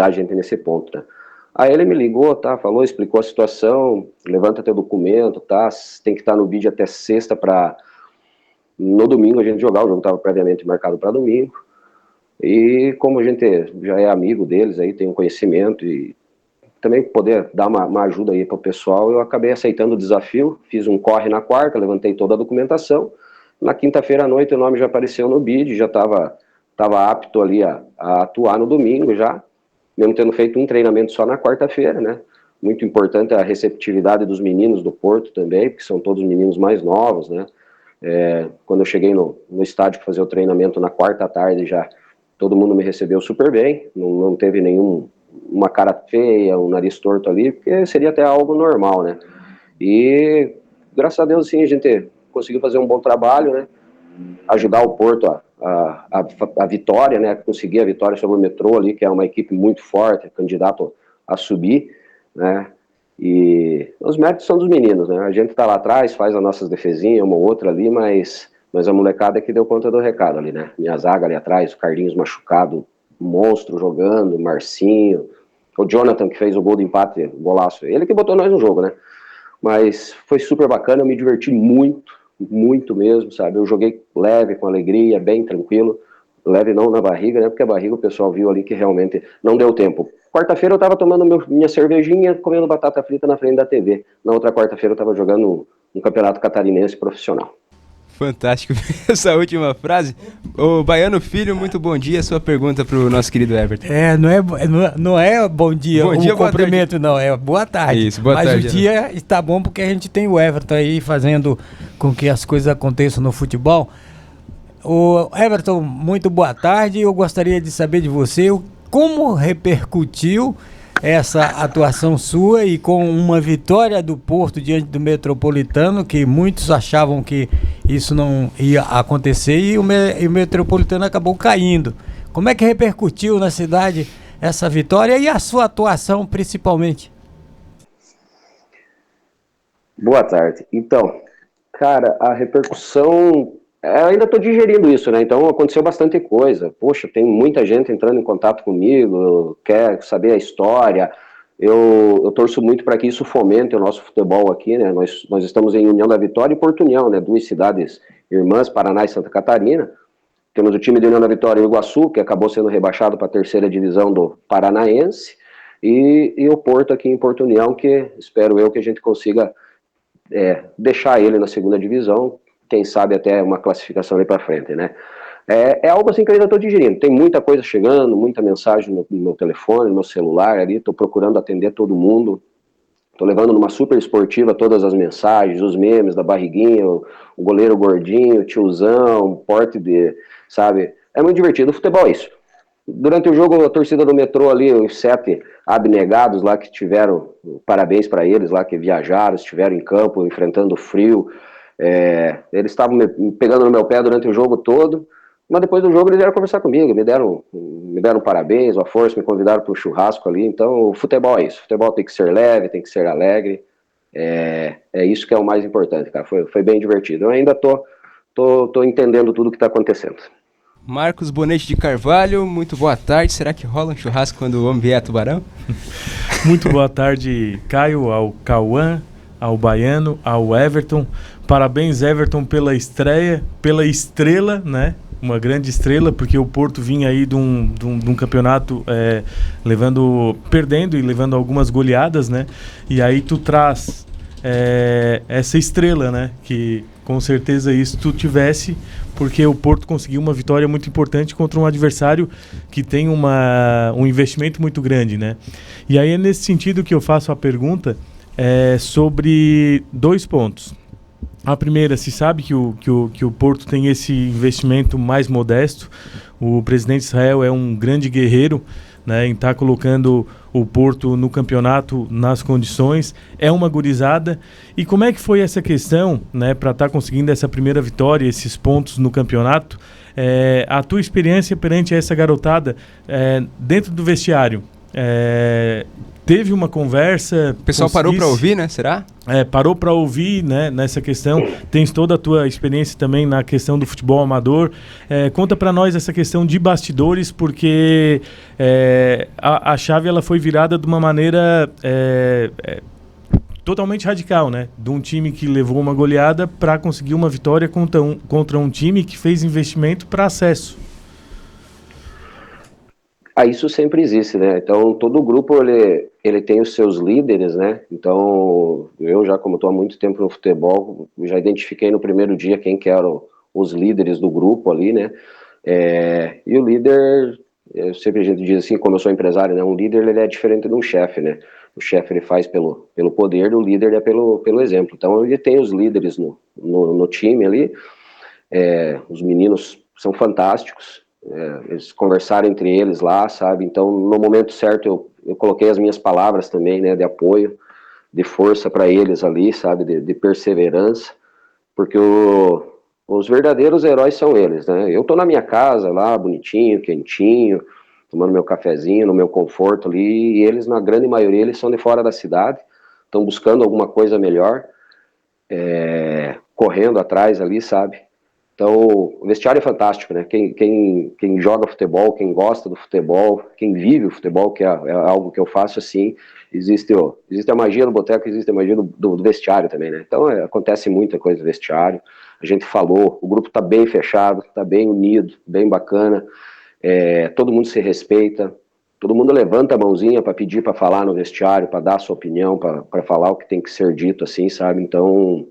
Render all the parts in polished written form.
ajudar a gente nesse ponto, né? Aí ele me ligou, tá, falou, explicou a situação, levanta teu documento, tá, tem que estar no bid até sexta para no domingo a gente jogar, o jogo estava previamente marcado para domingo, e como a gente já é amigo deles, aí tem um conhecimento e também poder dar uma ajuda aí para o pessoal, eu acabei aceitando o desafio, fiz um corre na quarta, levantei toda a documentação, na quinta-feira à noite o nome já apareceu no bid, já estava apto ali a atuar no domingo já, mesmo tendo feito um treinamento só na quarta-feira, né? Muito importante a receptividade dos meninos do Porto também, porque são todos meninos mais novos, né? Quando eu cheguei no estádio para fazer o treinamento na quarta tarde já, todo mundo me recebeu super bem, não teve uma cara feia, um nariz torto ali, porque seria até algo normal, né? E graças a Deus, sim, a gente conseguiu fazer um bom trabalho, né? Ajudar o Porto a vitória, né? Conseguir a vitória sobre o Metrô ali, que é uma equipe muito forte, candidato a subir, né? E os méritos são dos meninos, né? A gente tá lá atrás, faz as nossas defesinhas, uma ou outra ali, mas a molecada é que deu conta do recado ali, né? Minha zaga ali atrás, o Carlinhos machucado, monstro jogando, Marcinho, o Jonathan que fez o gol de empate, golaço, ele que botou nós no jogo, né? Mas foi super bacana, eu me diverti muito, muito mesmo, sabe? Eu joguei leve, com alegria, bem tranquilo, leve não na barriga, né? Porque a barriga o pessoal viu ali que realmente não deu tempo. Quarta-feira eu tava tomando minha cervejinha, comendo batata frita na frente da TV. Na outra quarta-feira eu tava jogando um campeonato catarinense profissional. Fantástico essa última frase. Ô Baiano Filho, muito bom dia. Sua pergunta para o nosso querido Everton. Não é bom dia, bom dia, cumprimento, não, é boa tarde. Isso, boa tarde. Mas o dia está bom porque a gente tem o Everton aí fazendo com que as coisas aconteçam no futebol. O Everton, muito boa tarde. Eu gostaria de saber de você como repercutiu essa atuação sua e com uma vitória do Porto diante do Metropolitano, que muitos achavam que isso não ia acontecer e o Metropolitano acabou caindo. Como é que repercutiu na cidade essa vitória e a sua atuação principalmente? Boa tarde. Então, cara, a repercussão... Eu ainda estou digerindo isso, né? Então aconteceu bastante coisa. Poxa, tem muita gente entrando em contato comigo, quer saber a história. Eu torço muito para que isso fomente o nosso futebol aqui, né? Nós estamos em União da Vitória e Porto União, né? Duas cidades irmãs, Paraná e Santa Catarina. Temos o time de União da Vitória, Iguaçu, que acabou sendo rebaixado para a terceira divisão do Paranaense, e o Porto aqui em Porto União, que espero eu que a gente consiga deixar ele na segunda divisão, quem sabe até uma classificação ali para frente, né? É algo assim que eu ainda estou digerindo. Tem muita coisa chegando, muita mensagem no meu telefone, no meu celular ali, estou procurando atender todo mundo. Estou levando numa super esportiva todas as mensagens, os memes da barriguinha, o goleiro gordinho, o tiozão, porte de, sabe? É muito divertido. O futebol é isso. Durante o jogo, a torcida do Metrô ali, os 7 abnegados lá que tiveram, parabéns para eles lá que viajaram, estiveram em campo, enfrentando o frio. Eles estavam pegando no meu pé durante o jogo todo, mas depois do jogo eles vieram conversar comigo, me deram parabéns, uma força, me convidaram para um churrasco ali. Então o futebol é isso, o futebol tem que ser leve, tem que ser alegre, é isso que é o mais importante, cara. Foi bem divertido. Eu ainda tô entendendo tudo que está acontecendo. Marcos Bonete de Carvalho, muito boa tarde. Será que rola um churrasco quando o homem vier a Tubarão? Muito boa tarde, Caio, ao Cauã, ao Baiano, ao Everton. Parabéns, Everton, pela estreia, pela estrela, né? Uma grande estrela, porque o Porto vinha aí de um campeonato perdendo e levando algumas goleadas, né? E aí tu traz essa estrela, né? Que com certeza isso tu tivesse, porque o Porto conseguiu uma vitória muito importante contra um adversário que tem um investimento muito grande, né? E aí é nesse sentido que eu faço a pergunta sobre 2 pontos. A primeira, se sabe que o Porto tem esse investimento mais modesto. O presidente Israel é um grande guerreiro, né, em estar colocando o Porto no campeonato nas condições. É uma gurizada. E como é que foi essa questão, né, para estar conseguindo essa primeira vitória, esses pontos no campeonato? A tua experiência perante essa garotada dentro do vestiário? teve uma conversa... O pessoal parou para ouvir, né? Será? Parou para ouvir, né, nessa questão. Tens toda a tua experiência também na questão do futebol amador. Conta para nós essa questão de bastidores, porque a chave ela foi virada de uma maneira totalmente radical, né? De um time que levou uma goleada para conseguir uma vitória contra um time que fez investimento para acesso. Isso sempre existe, né? Então, todo grupo, ele tem os seus líderes, né? Então, eu já, como estou há muito tempo no futebol, já identifiquei no primeiro dia quem que eram os líderes do grupo ali, né? E o líder, sempre a gente diz assim, como eu sou empresário, né? Um líder, ele é diferente de um chefe, né? O chefe, ele faz pelo poder, o líder é pelo exemplo. Então, ele tem os líderes no time ali. Os meninos são fantásticos. Eles conversaram entre eles lá, sabe? Então, no momento certo, eu coloquei as minhas palavras também, né, de apoio, de força para eles ali, sabe? De perseverança, porque os verdadeiros heróis são eles, né? Eu tô na minha casa lá, bonitinho, quentinho, tomando meu cafezinho, no meu conforto ali, e eles, na grande maioria, eles são de fora da cidade, estão buscando alguma coisa melhor, correndo atrás ali, sabe? Então, o vestiário é fantástico, né? Quem joga futebol, quem gosta do futebol, quem vive o futebol, que é algo que eu faço assim, existe a magia do boteco, existe a magia do vestiário também, né? Então, acontece muita coisa no vestiário. A gente falou, o grupo tá bem fechado, tá bem unido, bem bacana. Todo mundo se respeita, todo mundo levanta a mãozinha para pedir para falar no vestiário, para dar a sua opinião, para falar o que tem que ser dito, assim, sabe? Então,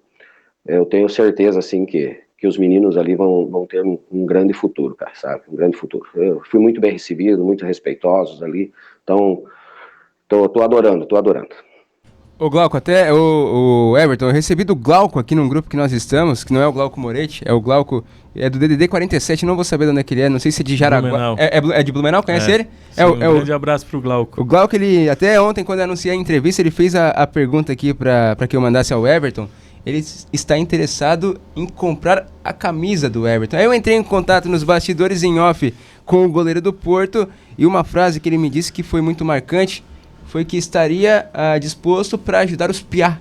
eu tenho certeza, assim, que os meninos ali vão ter um grande futuro, cara, sabe? Um grande futuro. Eu fui muito bem recebido, muito respeitosos ali, então tô adorando. Ô Glauco, até o Everton, eu recebi do Glauco aqui num grupo que nós estamos, que não é o Glauco Moretti, é o Glauco, do DDD 47, não vou saber de onde é que ele é, não sei se é de Jaraguá. É de Blumenau, conhece ele? Sim, um grande abraço pro Glauco. O Glauco, ele, até ontem, quando eu anunciei a entrevista, ele fez a pergunta aqui pra que eu mandasse ao Everton. Ele está interessado em comprar a camisa do Everton. Aí eu entrei em contato nos bastidores em off com o goleiro do Porto, e uma frase que ele me disse que foi muito marcante foi que estaria disposto para ajudar os piá,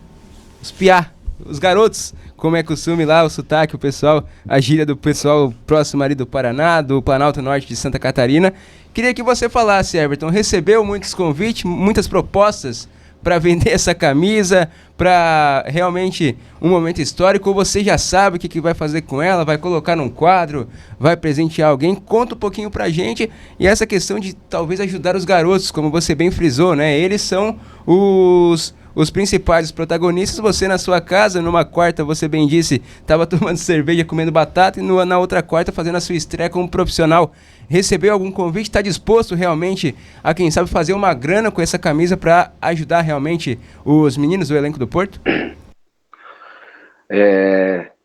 os garotos, como é costume lá, o sotaque, o pessoal, a gíria do pessoal próximo ali do Paraná, do Planalto Norte de Santa Catarina. Queria que você falasse, Everton, recebeu muitos convites, muitas propostas para vender essa camisa, para realmente um momento histórico, ou você já sabe o que vai fazer com ela, vai colocar num quadro, vai presentear alguém? Conta um pouquinho pra gente, e essa questão de talvez ajudar os garotos, como você bem frisou, né? Eles são os principais, os protagonistas. Você na sua casa, numa quarta, você bem disse, estava tomando cerveja, comendo batata, e na outra quarta fazendo a sua estreia como profissional. Recebeu algum convite? Está disposto realmente a, quem sabe, fazer uma grana com essa camisa para ajudar realmente os meninos do elenco do Porto?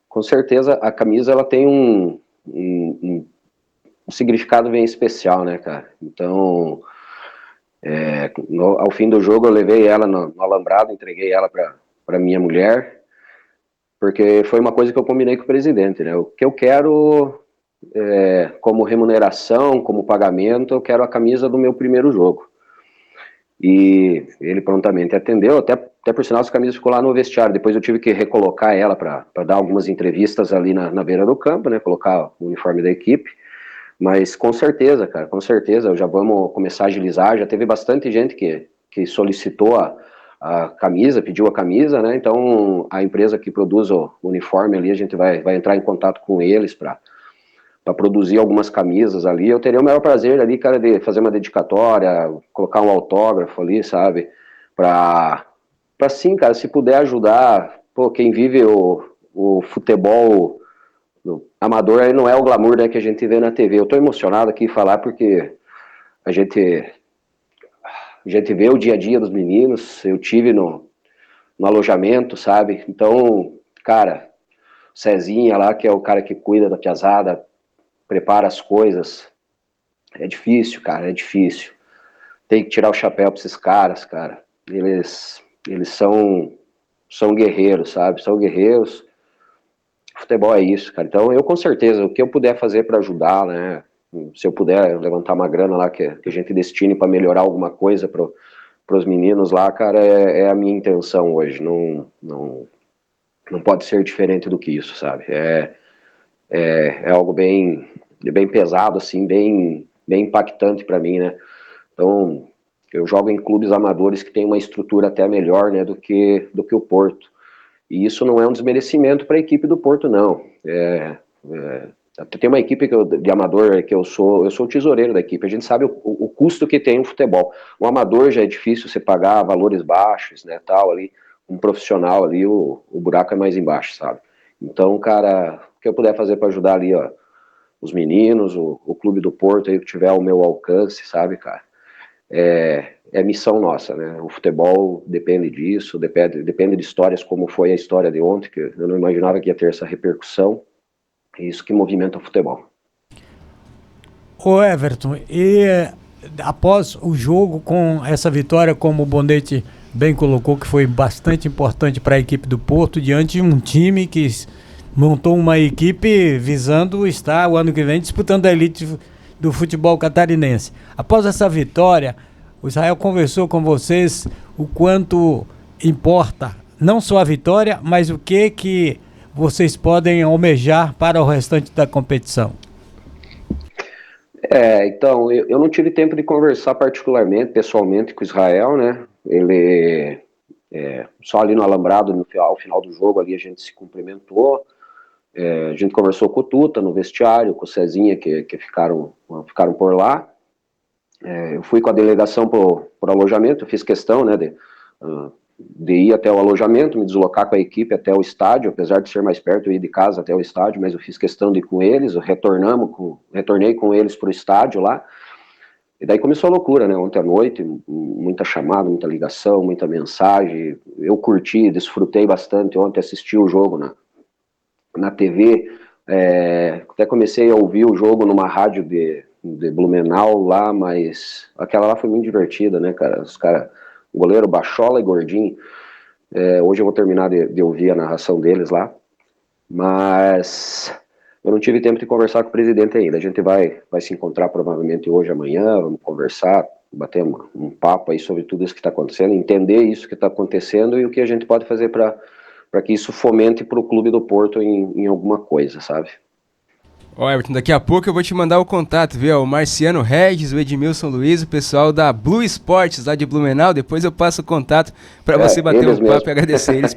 Com certeza, a camisa ela tem um significado bem especial, né, cara? Então, ao fim do jogo eu levei ela no alambrado, entreguei ela para minha mulher, porque foi uma coisa que eu combinei com o presidente, né? O que eu quero, como remuneração, como pagamento, eu quero a camisa do meu primeiro jogo. E ele prontamente atendeu, até por sinal essa camisa ficou lá no vestiário. Depois eu tive que recolocar ela para dar algumas entrevistas ali na beira do campo, né? Colocar o uniforme da equipe. Mas com certeza, cara, com certeza, já vamos começar a agilizar. Já teve bastante gente que solicitou a camisa, pediu a camisa, né? Então a empresa que produz o uniforme ali, a gente vai entrar em contato com eles para produzir algumas camisas ali. Eu teria o maior prazer ali, cara, de fazer uma dedicatória, colocar um autógrafo ali, sabe? Pra sim, cara, se puder ajudar, pô, quem vive o futebol amador aí não é o glamour, né, que a gente vê na TV. Eu tô emocionado aqui em falar porque a gente vê o dia a dia dos meninos. Eu tive no alojamento, sabe? Então, cara, Cezinha lá, que é o cara que cuida da piazada, prepara as coisas. É difícil, cara, é difícil. Tem que tirar o chapéu pra esses caras, cara. Eles são guerreiros, sabe? São guerreiros. Futebol é isso, cara. Então, eu com certeza, o que eu puder fazer para ajudar, né? Se eu puder levantar uma grana lá que a gente destine para melhorar alguma coisa pros meninos lá, cara, é a minha intenção hoje. Não pode ser diferente do que isso, sabe? É algo bem pesado, assim, bem impactante para mim, né? Então, eu jogo em clubes amadores que tem uma estrutura até melhor, né, do que o Porto. E isso não é um desmerecimento para a equipe do Porto, não. Tem uma equipe de amador que eu sou o tesoureiro da equipe. A gente sabe o custo que tem o futebol. O amador já é difícil você pagar valores baixos, né, tal, ali. Um profissional ali, o buraco é mais embaixo, sabe? Então, cara, o que eu puder fazer para ajudar ali, ó, os meninos, o clube do Porto aí que tiver ao meu alcance, sabe, cara? É missão nossa, né? O futebol depende disso, depende de histórias como foi a história de ontem, que eu não imaginava que ia ter essa repercussão. É isso que movimenta o futebol. Ô Everton, e após o jogo com essa vitória, como o Bonete bem colocou, que foi bastante importante para a equipe do Porto, diante de um time que montou uma equipe visando estar o ano que vem disputando a elite do futebol catarinense. Após essa vitória, o Israel conversou com vocês o quanto importa não só a vitória, mas o que vocês podem almejar para o restante da competição. Então, eu não tive tempo de conversar particularmente, pessoalmente com o Israel, né? Ele, só ali no Alambrado, ao final do jogo, ali a gente se cumprimentou. A gente conversou com o Tuta no vestiário, com o Cezinha, que ficaram por lá. Eu fui com a delegação por alojamento, eu fiz questão, né, de ir até o alojamento, me deslocar com a equipe até o estádio, apesar de ser mais perto, eu ir de casa até o estádio, mas eu fiz questão de ir com eles, retornei com eles para o estádio lá, e daí começou a loucura, né, ontem à noite, muita chamada, muita ligação, muita mensagem, eu curti, desfrutei bastante ontem, assisti o jogo na TV, até comecei a ouvir o jogo numa rádio de Blumenau lá, mas aquela lá foi muito divertida, né, cara, o goleiro Bachola e Gordinho, hoje eu vou terminar de ouvir a narração deles lá, mas eu não tive tempo de conversar com o presidente ainda, a gente vai se encontrar provavelmente hoje, amanhã, vamos conversar, bater um papo aí sobre tudo isso que está acontecendo, entender isso que está acontecendo e o que a gente pode fazer para que isso fomente para o clube do Porto em alguma coisa, sabe? Ó, Everton, daqui a pouco eu vou te mandar o contato, viu? O Marciano Regis, o Edmilson Luiz, o pessoal da Blue Sports lá de Blumenau. Depois eu passo o contato para você bater um papo e agradecer eles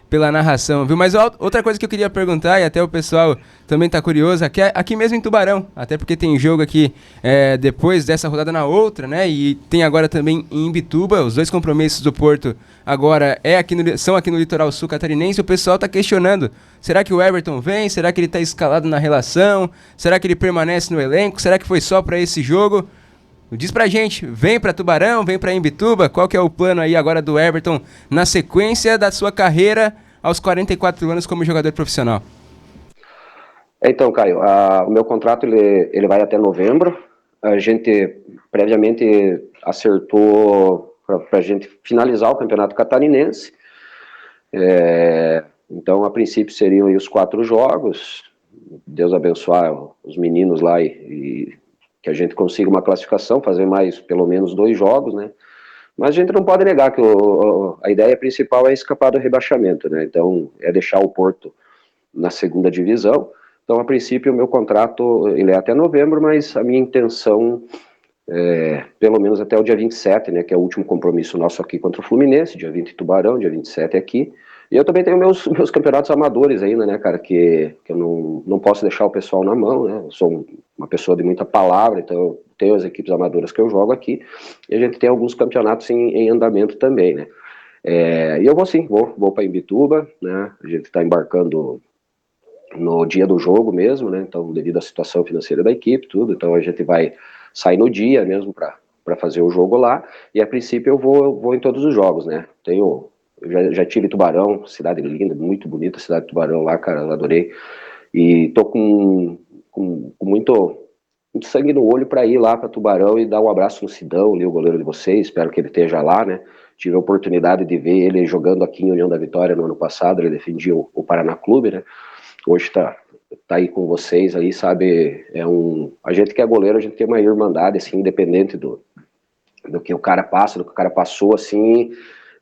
pela narração, viu? Mas outra coisa que eu queria perguntar, e até o pessoal também tá curioso, aqui mesmo em Tubarão, até porque tem jogo aqui depois dessa rodada na outra, né? E tem agora também em Imbituba, os dois compromissos do Porto agora são aqui no litoral sul catarinense. O pessoal tá questionando, será que o Everton vem? Será que ele tá escalado na relação? Será que ele permanece no elenco? Será que foi só para esse jogo? Diz pra gente, vem pra Tubarão, vem pra Imbituba? Qual que é o plano aí agora do Everton na sequência da sua carreira aos 44 anos como jogador profissional? Então, Caio, o meu contrato ele vai até novembro. A gente previamente acertou para a gente finalizar o Campeonato Catarinense. Então, a princípio seriam aí os 4 jogos. Deus abençoe os meninos lá e que a gente consiga uma classificação, fazer mais pelo menos 2 jogos, né? Mas a gente não pode negar que a ideia principal é escapar do rebaixamento, né? Então, é deixar o Porto na segunda divisão. Então, a princípio, o meu contrato ele é até novembro, mas a minha intenção pelo menos até o dia 27, né, que é o último compromisso nosso aqui contra o Fluminense, dia 20 em Tubarão, dia 27 aqui. E eu também tenho meus campeonatos amadores ainda, né, cara, que eu não posso deixar o pessoal na mão, né, eu sou uma pessoa de muita palavra, então eu tenho as equipes amadoras que eu jogo aqui, e a gente tem alguns campeonatos em andamento também, né. E eu vou para Imbituba, né, a gente está embarcando no dia do jogo mesmo, né, então devido à situação financeira da equipe, tudo, então a gente vai sair no dia mesmo para fazer o jogo lá, e a princípio eu vou em todos os jogos, né, eu já tive Tubarão, cidade linda, muito bonita a cidade de Tubarão lá, cara, eu adorei, e tô com muito sangue no olho para ir lá para Tubarão e dar um abraço no Sidão, ali, o goleiro de vocês, espero que ele esteja lá, né, tive a oportunidade de ver ele jogando aqui em União da Vitória no ano passado, ele defendia o Paraná Clube, né, hoje tá aí com vocês aí, sabe, a gente que é goleiro, a gente tem uma irmandade, assim, independente do que o cara passa, do que o cara passou, assim,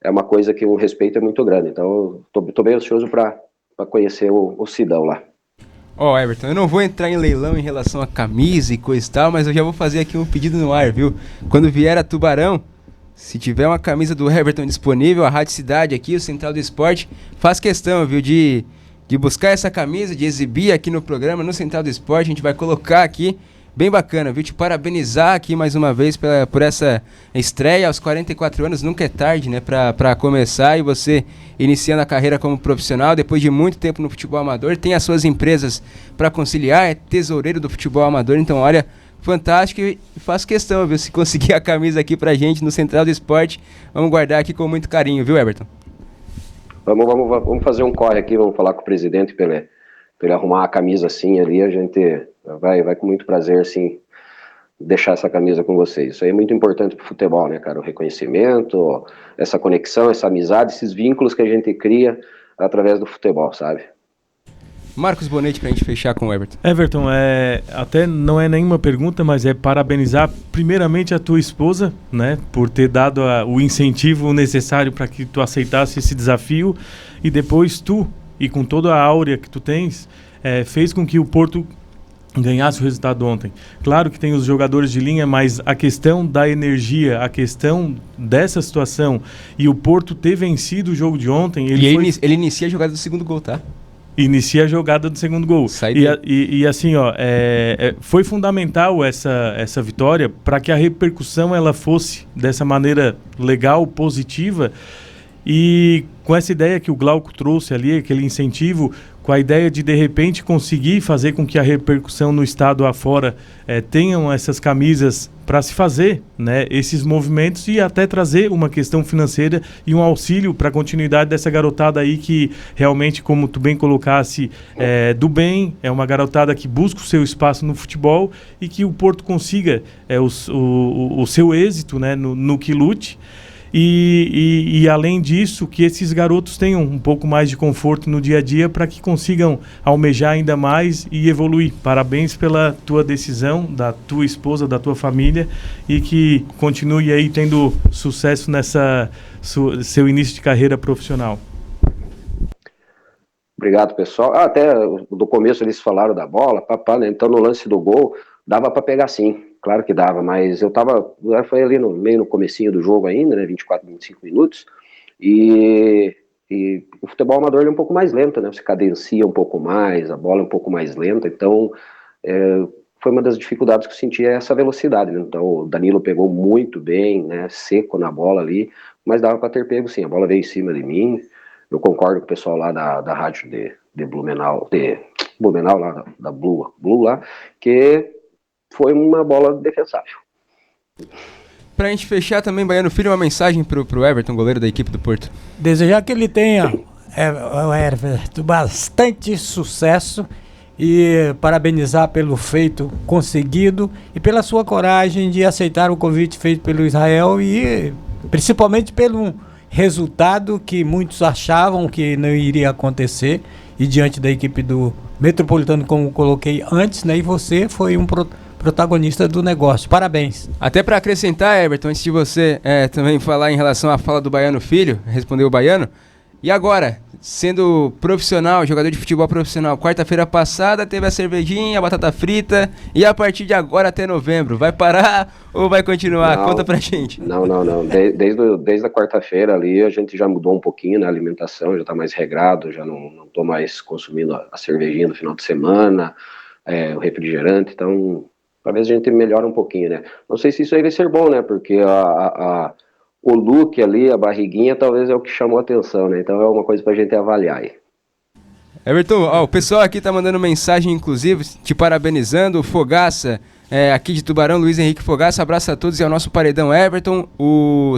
é uma coisa que o respeito é muito grande. Então, tô bem ansioso para conhecer o Sidão lá. Ó, Everton, eu não vou entrar em leilão em relação a camisa e coisa e tal, mas eu já vou fazer aqui um pedido no ar, viu? Quando vier a Tubarão, se tiver uma camisa do Everton disponível, a Rádio Cidade aqui, o Central do Esporte, faz questão, viu, de buscar essa camisa, de exibir aqui no programa, no Central do Esporte, a gente vai colocar aqui, bem bacana, viu? Te parabenizar aqui mais uma vez por essa estreia aos 44 anos, nunca é tarde, né, pra começar, e você iniciando a carreira como profissional, depois de muito tempo no futebol amador, tem as suas empresas para conciliar, é tesoureiro do futebol amador, então olha, fantástico, e faço questão, viu, se conseguir a camisa aqui pra gente no Central do Esporte, vamos guardar aqui com muito carinho, viu, Everton? Vamos fazer um corre aqui, vamos falar com o presidente para ele arrumar a camisa assim ali, a gente vai com muito prazer, assim, deixar essa camisa com vocês. Isso aí é muito importante pro futebol, né, cara? O reconhecimento, essa conexão, essa amizade, esses vínculos que a gente cria através do futebol, sabe? Marcos Bonetti, pra gente fechar com o Everton. Everton, até não é nenhuma pergunta, mas é parabenizar primeiramente a tua esposa, né, por ter dado o incentivo necessário para que tu aceitasse esse desafio, e depois tu, e com toda a áurea que tu tens, fez com que o Porto ganhasse o resultado ontem. Claro que tem os jogadores de linha, mas a questão da energia, a questão dessa situação, e o Porto ter vencido o jogo de ontem... Ele inicia a jogada do segundo gol, tá? Inicia a jogada do segundo gol. E assim, ó, foi fundamental essa vitória para que a repercussão ela fosse dessa maneira legal, positiva, e com essa ideia que o Glauco trouxe ali, aquele incentivo, com a ideia de repente conseguir fazer com que a repercussão no estado afora tenham essas camisas para se fazer, né, esses movimentos, e até trazer uma questão financeira e um auxílio para a continuidade dessa garotada aí que realmente, como tu bem colocasse, do bem, é uma garotada que busca o seu espaço no futebol, e que o Porto consiga o seu êxito, né, no que lute. E além disso, que esses garotos tenham um pouco mais de conforto no dia a dia para que consigam almejar ainda mais e evoluir. Parabéns pela tua decisão, da tua esposa, da tua família, e que continue aí tendo sucesso nessa seu início de carreira profissional. Obrigado, pessoal. Até do começo eles falaram da bola, né? Então no lance do gol dava para pegar sim. Claro que dava, mas foi ali meio no comecinho do jogo ainda, né, 24, 25 minutos, e o futebol amador ele é um pouco mais lento, né, você cadencia um pouco mais, a bola é um pouco mais lenta, então foi uma das dificuldades que eu senti, essa velocidade, né? Então o Danilo pegou muito bem, né, seco na bola ali, mas dava para ter pego sim, a bola veio em cima de mim. Eu concordo com o pessoal lá da rádio de Blumenau, lá, da Blue lá, que foi uma bola defensável. Pra gente fechar também, Baiano Filho, uma mensagem pro Everton, goleiro da equipe do Porto. Desejar que ele tenha, Everton, bastante sucesso, e parabenizar pelo feito conseguido e pela sua coragem de aceitar o convite feito pelo Israel, e principalmente pelo resultado que muitos achavam que não iria acontecer, e diante da equipe do Metropolitano, como coloquei antes, né, e você foi um protagonista do negócio. Parabéns. Até para acrescentar, Everton, antes de você também falar em relação à fala do Baiano Filho, respondeu o Baiano, e agora, sendo profissional, jogador de futebol profissional, quarta-feira passada teve a cervejinha, a batata frita, e a partir de agora até novembro, vai parar ou vai continuar? Não, conta pra gente. Não. Desde a quarta-feira ali a gente já mudou um pouquinho, né, a alimentação, já tá mais regrado, já não tô mais consumindo a cervejinha no final de semana, o refrigerante, então talvez a gente melhore um pouquinho, né? Não sei se isso aí vai ser bom, né? Porque o look ali, a barriguinha, talvez é o que chamou a atenção, né? Então é uma coisa pra gente avaliar aí. Everton, o pessoal aqui tá mandando mensagem, inclusive, te parabenizando. O Fogaça, aqui de Tubarão, Luiz Henrique Fogaça, abraço a todos e ao nosso paredão Everton.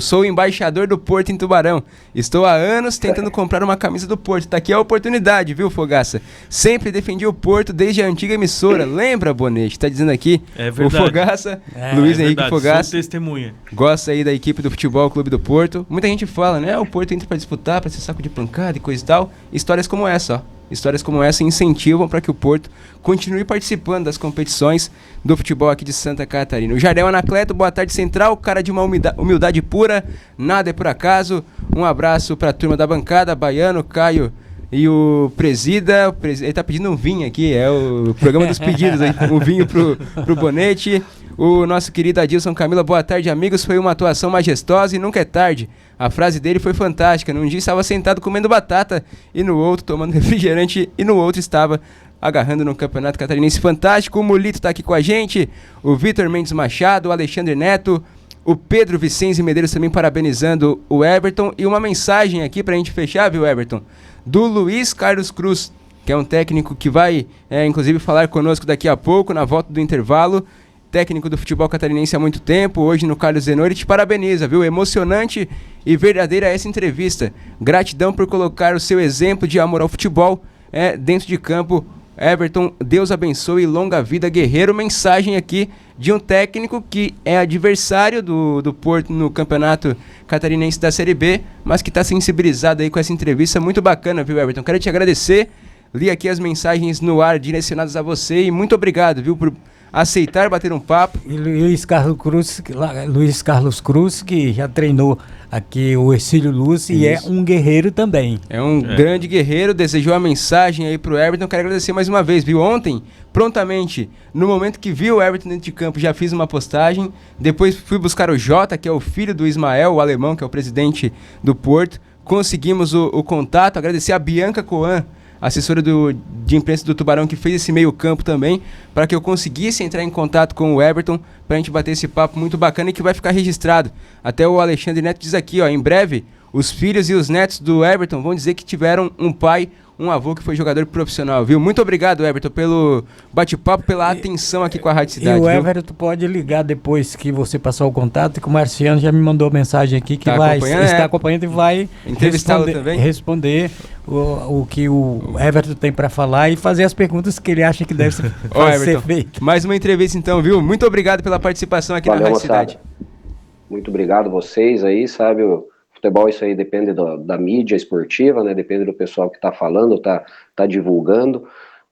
Sou o embaixador do Porto em Tubarão. Estou há anos tentando comprar uma camisa do Porto. Tá aqui a oportunidade, viu, Fogaça? Sempre defendi o Porto desde a antiga emissora. Lembra, Bonetti? Tá dizendo aqui. É verdade. O Fogaça, Luiz Henrique verdade. Fogaça. Sou testemunha. Gosta aí da equipe do Futebol Clube do Porto. Muita gente fala, né? O Porto entra pra disputar, pra ser saco de pancada e coisa e tal. Histórias como essa, ó. Histórias como essa incentivam para que o Porto continue participando das competições do futebol aqui de Santa Catarina. O Jardel Anacleto, boa tarde, Central, cara de uma humildade pura, nada é por acaso. Um abraço para a turma da bancada, Baiano, Caio e o Presida. Ele tá pedindo um vinho aqui, é o programa dos pedidos aí, um vinho pro Bonete. O nosso querido Adilson Camila, boa tarde, amigos. Foi uma atuação majestosa e nunca é tarde. A frase dele foi fantástica. Num dia estava sentado comendo batata e no outro tomando refrigerante e no outro estava agarrando no Campeonato Catarinense. Fantástico. O Mulito está aqui com a gente. O Vitor Mendes Machado, o Alexandre Neto, o Pedro Vicenzi Medeiros também parabenizando o Everton. E uma mensagem aqui pra gente fechar, viu, Everton? Do Luiz Carlos Cruz, que é um técnico que vai, inclusive, falar conosco daqui a pouco, na volta do intervalo. Técnico do futebol catarinense há muito tempo, hoje no Carlos Zenori, te parabeniza, viu? Emocionante e verdadeira essa entrevista. Gratidão por colocar o seu exemplo de amor ao futebol dentro de campo. Everton, Deus abençoe e longa vida, guerreiro. Mensagem aqui de um técnico que é adversário do Porto no Campeonato Catarinense da Série B, mas que está sensibilizado aí com essa entrevista muito bacana, viu, Everton? Quero te agradecer, li aqui as mensagens no ar direcionadas a você e muito obrigado, viu, por aceitar bater um papo. E Luiz Carlos Cruz, que já treinou aqui o Ercílio Luz e é um guerreiro também. É um grande guerreiro, desejou a mensagem aí pro Everton. Quero agradecer mais uma vez, viu? Ontem, prontamente, no momento que vi o Everton dentro de campo, já fiz uma postagem. Depois fui buscar o Jota, que é o filho do Ismael, o alemão, que é o presidente do Porto. Conseguimos o contato. Agradecer a Bianca Coan, assessora de imprensa do Tubarão, que fez esse meio campo também, para que eu conseguisse entrar em contato com o Everton, para a gente bater esse papo muito bacana e que vai ficar registrado. Até o Alexandre Neto diz aqui, ó, em breve, os filhos e os netos do Everton vão dizer que tiveram um pai, um avô que foi jogador profissional, viu? Muito obrigado, Everton, pelo bate-papo, pela atenção aqui com a Rádio Cidade. E o Everton pode ligar depois que você passar o contato, que o Marciano já me mandou mensagem aqui que está acompanhando e vai entrevistá-lo também. Responder o que o Everton tem para falar e fazer as perguntas que ele acha que deve ser feito. Mais uma entrevista então, viu? Muito obrigado pela participação aqui na Rádio Cidade. Muito obrigado vocês aí, sabe? Futebol, isso aí depende da mídia esportiva, né? Depende do pessoal que tá falando, tá divulgando.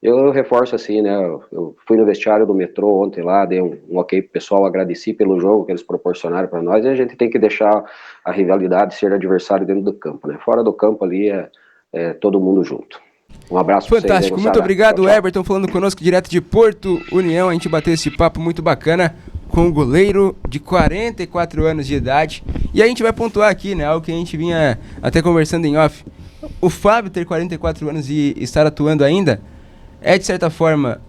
Eu reforço assim, né? Eu fui no vestiário do metrô ontem lá, dei um ok pro pessoal, agradeci pelo jogo que eles proporcionaram para nós, e a gente tem que deixar a rivalidade ser adversário dentro do campo, né? Fora do campo ali é todo mundo junto. Um abraço pra vocês. Fantástico, muito obrigado, tchau. Everton, falando conosco direto de Porto União. A gente bateu esse papo muito bacana com o goleiro de 44 anos de idade. E a gente vai pontuar aqui, né, algo que a gente vinha até conversando em off. O Fábio ter 44 anos e estar atuando ainda é, de certa forma,